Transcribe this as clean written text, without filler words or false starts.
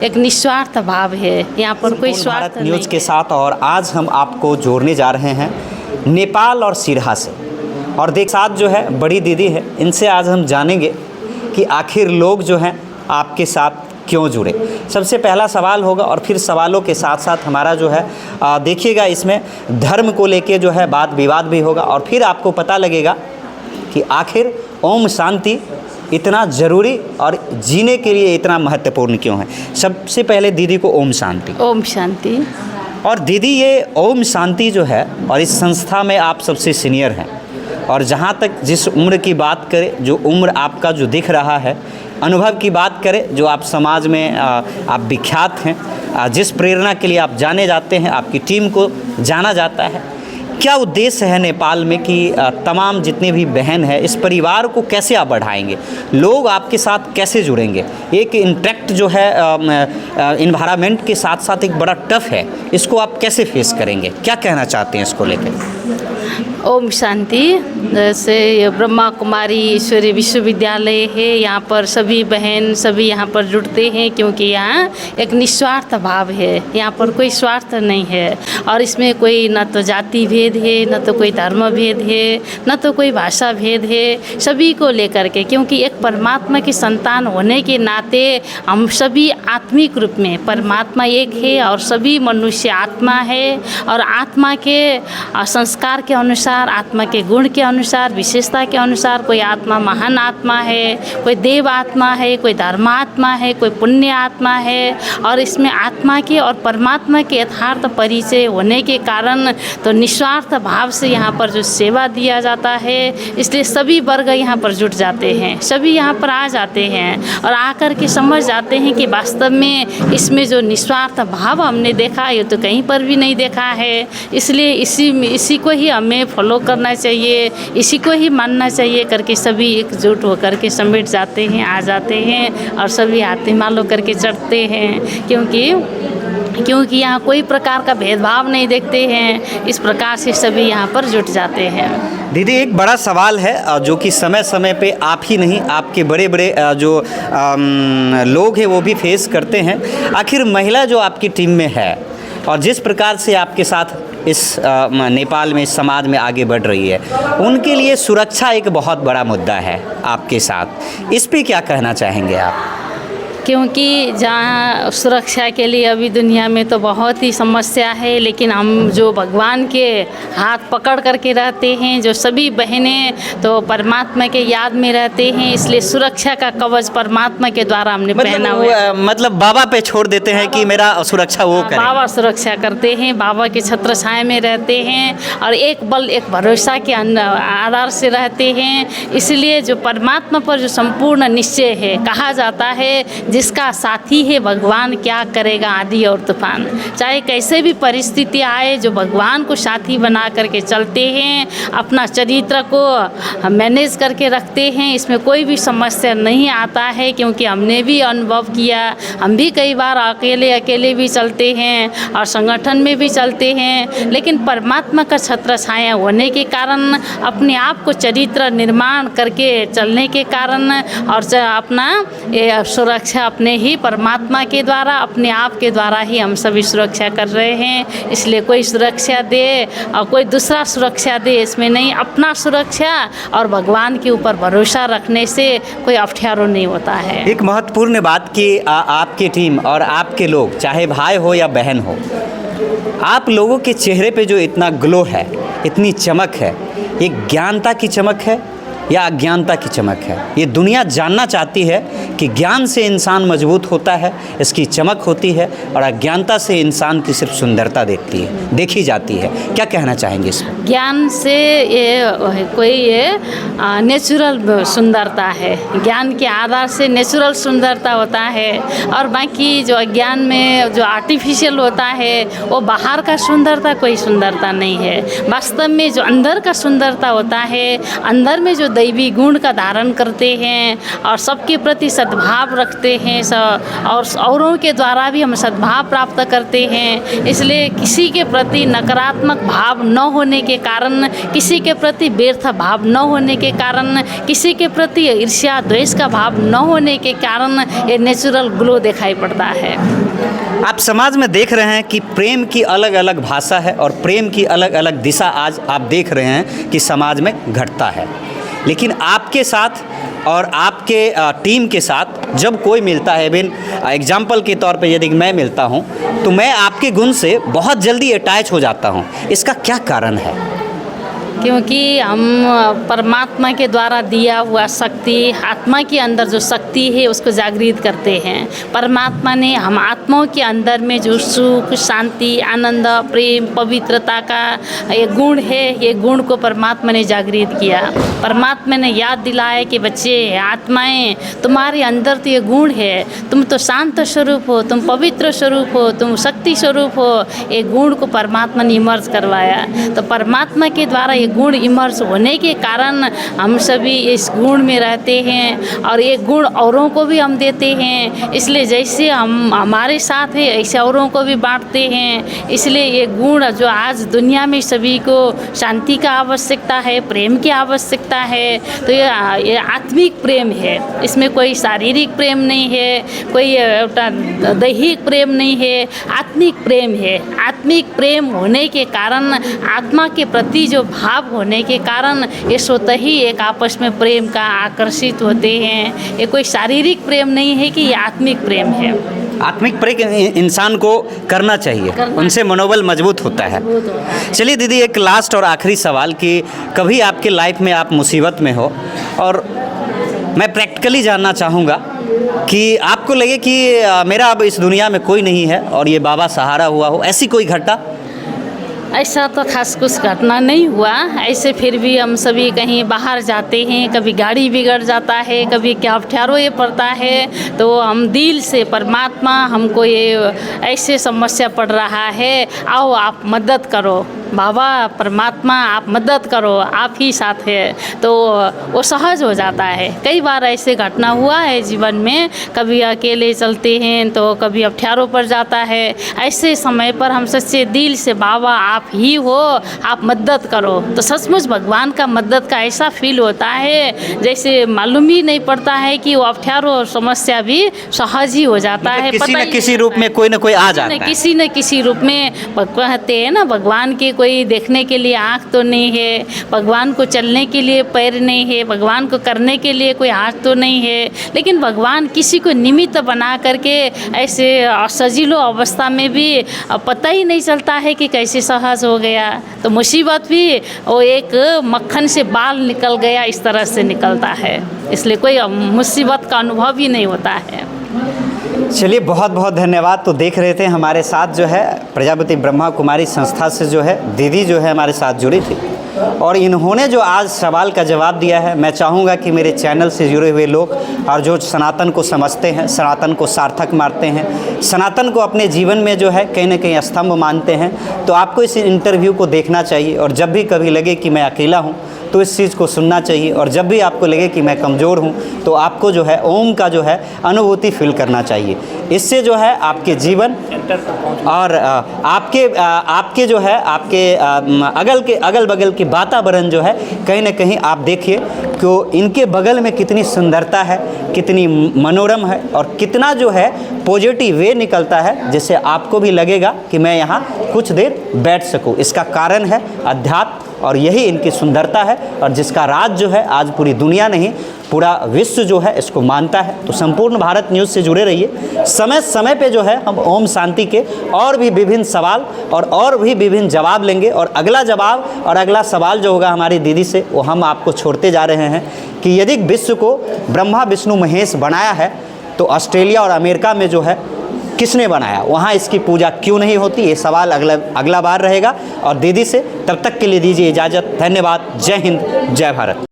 एक निस्वार्थ भाव है, यहाँ पर कोई स्वार्थ भारत नहीं न्यूज़ के है। साथ और आज हम आपको जोड़ने जा रहे हैं नेपाल और सिरहा से। और देख साथ जो है बड़ी दीदी है, इनसे आज हम जानेंगे कि आखिर लोग जो हैं आपके साथ क्यों जुड़े। सबसे पहला सवाल होगा और फिर सवालों के साथ साथ हमारा जो है देखिएगा इसमें धर्म को लेके जो है वाद विवाद भी होगा और फिर आपको पता लगेगा कि आखिर ओम शांति इतना ज़रूरी और जीने के लिए इतना महत्वपूर्ण क्यों है। सबसे पहले दीदी को ओम शांति। ओम शांति। और दीदी ये ओम शांति जो है और इस संस्था में आप सबसे सीनियर हैं और जहाँ तक जिस उम्र की बात करें, जो उम्र आपका जो दिख रहा है, अनुभव की बात करें, जो आप समाज में आप विख्यात हैं, जिस प्रेरणा के लिए आप जाने जाते हैं, आपकी टीम को जाना जाता है, क्या उद्देश्य है नेपाल में कि तमाम जितने भी बहन हैं इस परिवार को कैसे आप बढ़ाएंगे, लोग आपके साथ कैसे जुड़ेंगे। एक इंटरेक्ट जो है इन्वायरमेंट के साथ साथ एक बड़ा टफ है, इसको आप कैसे फेस करेंगे, क्या कहना चाहते हैं इसको लेकर। ओम शांति। जैसे ब्रह्मा कुमारी ईश्वरीय विश्वविद्यालय है, यहाँ पर सभी बहन सभी यहाँ पर जुड़ते हैं क्योंकि यहाँ एक निस्वार्थ भाव है, यहाँ पर कोई स्वार्थ नहीं है और इसमें कोई न तो जाति भेद है, न तो कोई धर्म भेद है, न तो कोई भाषा भेद है, सभी को लेकर के, क्योंकि एक परमात्मा की संतान होने के नाते हम सभी आत्मिक रूप में, परमात्मा एक है और सभी मनुष्य आत्मा है और आत्मा के संस्कार के अनुसार, आत्मा के गुण के अनुसार, विशेषता के अनुसार, कोई आत्मा महान आत्मा है, कोई देव आत्मा है, कोई धर्मात्मा है, कोई पुण्य आत्मा है और इसमें आत्मा के और परमात्मा के यथार्थ परिचय होने के कारण तो निस्वार्थ भाव से यहाँ पर जो सेवा दिया जाता है, इसलिए सभी वर्ग यहाँ पर जुट जाते हैं, सभी यहाँ पर आ जाते हैं और आकर के समझ जाते हैं कि वास्तव में इसमें जो निस्वार्थ भाव हमने देखा ये तो कहीं पर भी नहीं देखा है। इसलिए इसी को ही हमें फॉलो करना चाहिए, इसी को ही मानना चाहिए करके सभी एकजुट होकर के समेट जाते हैं, आ जाते हैं और सभी हाथी माल होकर के चढ़ते हैं क्योंकि यहाँ कोई प्रकार का भेदभाव नहीं देखते हैं। इस प्रकार से सभी यहाँ पर जुट जाते हैं। दीदी एक बड़ा सवाल है जो कि समय समय पे आप ही नहीं, आपके बड़े बड़े जो लोग हैं वो भी फेस करते हैं। आखिर महिला जो आपकी टीम में है और जिस प्रकार से आपके साथ इस नेपाल में, इस समाज में आगे बढ़ रही है, उनके लिए सुरक्षा एक बहुत बड़ा मुद्दा है आपके साथ, इस पे क्या कहना चाहेंगे आप। क्योंकि जहाँ सुरक्षा के लिए अभी दुनिया में तो बहुत ही समस्या है, लेकिन हम जो भगवान के हाथ पकड़ करके रहते हैं, जो सभी बहनें तो परमात्मा के याद में रहते हैं, इसलिए सुरक्षा का कवच परमात्मा के द्वारा हमने पहना हुआ है। मतलब बाबा पे छोड़ देते हैं कि मेरा सुरक्षा वो करें। बाबा सुरक्षा करते हैं, बाबा के छत्र छाया में रहते हैं और एक बल एक भरोसा के आधार से रहते हैं। इसलिए जो परमात्मा पर जो संपूर्ण निश्चय है, कहा जाता है जिसका साथी है भगवान क्या करेगा आंधी और तूफान। चाहे कैसे भी परिस्थिति आए, जो भगवान को साथी बना करके चलते हैं, अपना चरित्र को मैनेज करके रखते हैं, इसमें कोई भी समस्या नहीं आता है। क्योंकि हमने भी अनुभव किया, हम भी कई बार अकेले भी चलते हैं और संगठन में भी चलते हैं, लेकिन परमात्मा का छत्र छाया होने के कारण, अपने आप को चरित्र निर्माण करके चलने के कारण और अपना सुरक्षा अपने ही परमात्मा के द्वारा, अपने आप के द्वारा ही हम सभी सुरक्षा कर रहे हैं। इसलिए कोई सुरक्षा दे और कोई दूसरा सुरक्षा दे इसमें नहीं, अपना सुरक्षा और भगवान के ऊपर भरोसा रखने से कोई अफठ्यारो नहीं होता है। एक महत्वपूर्ण बात कि आपकी टीम और आपके लोग, चाहे भाई हो या बहन हो, आप लोगों के चेहरे पे जो इतना ग्लो है, इतनी चमक है, ये ज्ञानता की चमक है या अज्ञानता की चमक है। ये दुनिया जानना चाहती है कि ज्ञान से इंसान मजबूत होता है, इसकी चमक होती है, और अज्ञानता से इंसान की सिर्फ सुंदरता देखी जाती है। क्या कहना चाहेंगे इसमें। ज्ञान से ये नेचुरल सुंदरता है, ज्ञान के आधार से नेचुरल सुंदरता होता है और बाकी जो अज्ञान में जो आर्टिफिशियल होता है वो बाहर का सुंदरता कोई सुंदरता नहीं है। वास्तव में जो अंदर का सुंदरता होता है, अंदर में जो दैवी गुण का धारण करते हैं और सबके प्रति सद्भाव रखते हैं और औरों के द्वारा भी हम सद्भाव प्राप्त करते हैं। इसलिए किसी के प्रति नकारात्मक भाव न होने के कारण, किसी के प्रति व्यर्थ भाव न होने के कारण, किसी के प्रति ईर्ष्या द्वेष का भाव न होने के कारण ये नेचुरल ग्लो दिखाई पड़ता है। आप समाज में देख रहे हैं कि प्रेम की अलग अलग भाषा है और प्रेम की अलग अलग दिशा आज आप देख रहे हैं कि समाज में घटता है। लेकिन आपके साथ और आपके टीम के साथ जब कोई मिलता है, बिन एग्जाम्पल के तौर पे यदि मैं मिलता हूँ तो मैं आपके गुण से बहुत जल्दी अटैच हो जाता हूँ। इसका क्या कारण है? क्योंकि हम परमात्मा के द्वारा दिया हुआ शक्ति, आत्मा के अंदर जो शक्ति है उसको जागृत करते हैं। परमात्मा ने हम आत्माओं के अंदर में जो सुख, शांति, आनंद, प्रेम, पवित्रता का ये गुण है, ये गुण को परमात्मा ने जागृत किया। परमात्मा ने याद दिलाया कि बच्चे, आत्माएं, तुम्हारे अंदर तो ये गुण है, तुम तो शांत स्वरूप हो, तुम पवित्र स्वरूप हो, तुम शक्ति स्वरूप हो। ये गुण को परमात्मा ने इमर्ज करवाया। तो परमात्मा के द्वारा ये गुण इमर्ज होने के कारण हम सभी इस गुण में रहते हैं और ये गुण औरों को भी हम देते हैं। इसलिए जैसे हम हमारे साथ है ऐसे औरों को भी बांटते हैं। इसलिए ये गुण जो आज दुनिया में सभी को शांति का आवश्यकता है, प्रेम की आवश्यकता है, तो ये आत्मिक प्रेम है। इसमें कोई शारीरिक प्रेम नहीं है, कोई दैहिक प्रेम नहीं है, आत्मिक प्रेम है। आत्मिक प्रेम होने के कारण, आत्मा के प्रति जो भाव होने के कारण ये स्वतः ही एक आपस में प्रेम का आकर्षित होते हैं। ये कोई शारीरिक प्रेम नहीं है कि ये आत्मिक प्रेम है। आत्मिक प्रेम इंसान को करना चाहिए, उनसे मनोबल मजबूत होता है। चलिए दीदी, एक लास्ट और आखिरी सवाल कि कभी आपके लाइफ में आप मुसीबत में हो और मैं प्रैक्टिकली जानना चाहूँगा कि आपको लगे कि मेरा अब इस दुनिया में कोई नहीं है और ये बाबा सहारा हुआ हो, ऐसी कोई घटना? ऐसा तो खास कुछ घटना नहीं हुआ। ऐसे फिर भी हम सभी कहीं बाहर जाते हैं, कभी गाड़ी बिगड़ जाता है, कभी क्या ठहरो ये पड़ता है, तो हम दिल से परमात्मा हमको ये ऐसे समस्या पड़ रहा है, आओ आप मदद करो, बाबा परमात्मा आप मदद करो, आप ही साथ है, तो वो सहज हो जाता है। कई बार ऐसे घटना हुआ है जीवन में, कभी अकेले चलते हैं तो कभी अब ठहरो पड़ जाता है। ऐसे समय पर हम सच्चे दिल से बाबा आप ही हो, आप मदद करो, तो सचमुच भगवान का मदद का ऐसा फील होता है जैसे मालूम ही नहीं पड़ता है कि वो अब ठहरो समस्या भी सहज ही हो जाता है। किसी न किसी रूप में कोई ना कोई आ जाता है, किसी न किसी रूप में। कहते हैं ना, भगवान के कोई देखने के लिए आँख तो नहीं है, भगवान को चलने के लिए पैर नहीं है, भगवान को करने के लिए कोई हाथ तो नहीं है, लेकिन भगवान किसी को निमित्त बना करके ऐसे सजीलो अवस्था में भी पता ही नहीं चलता है कि कैसे सहज हो गया। तो मुसीबत भी वो एक मक्खन से बाल निकल गया इस तरह से निकलता है, इसलिए कोई मुसीबत का अनुभव ही नहीं होता है। चलिए, बहुत बहुत धन्यवाद। तो देख रहे थे हमारे साथ जो है प्रजापति ब्रह्मा कुमारी संस्था से जो है दीदी जो है हमारे साथ जुड़ी थी और इन्होंने जो आज सवाल का जवाब दिया है, मैं चाहूँगा कि मेरे चैनल से जुड़े हुए लोग और जो सनातन को समझते हैं, सनातन को सार्थक मानते हैं, सनातन को अपने जीवन में जो है कहीं ना कहीं स्तंभ मानते हैं, तो आपको इस इंटरव्यू को देखना चाहिए। और जब भी कभी लगे कि मैं अकेला हूँ तो इस चीज़ को सुनना चाहिए, और जब भी आपको लगे कि मैं कमज़ोर हूँ तो आपको जो है ओम का जो है अनुभूति फील करना चाहिए। इससे जो है आपके जीवन और आपके जो है आपके अगल बगल के वातावरण जो है कहीं ना कहीं आप देखिए कि इनके बगल में कितनी सुंदरता है, कितनी मनोरम है और कितना जो है पॉजिटिव वे निकलता है, जिससे आपको भी लगेगा कि मैं यहाँ कुछ देर बैठ सकूँ। इसका कारण है अध्यात्म और यही इनकी सुंदरता है, और जिसका राज जो है आज पूरी दुनिया नहीं पूरा विश्व जो है इसको मानता है। तो संपूर्ण भारत न्यूज़ से जुड़े रहिए। समय समय पे जो है हम ओम शांति के और भी विभिन्न सवाल और भी विभिन्न जवाब लेंगे, और अगला जवाब और अगला सवाल जो होगा हमारी दीदी से वो हम आपको छोड़ते जा रहे हैं कि यदि विश्व को ब्रह्मा विष्णु महेश बनाया है तो ऑस्ट्रेलिया और अमेरिका में जो है किसने बनाया, वहाँ इसकी पूजा क्यों नहीं होती? ये सवाल अगला बार रहेगा। और दीदी से तब तक के लिए दीजिए इजाज़त। धन्यवाद। जय हिंद, जय भारत।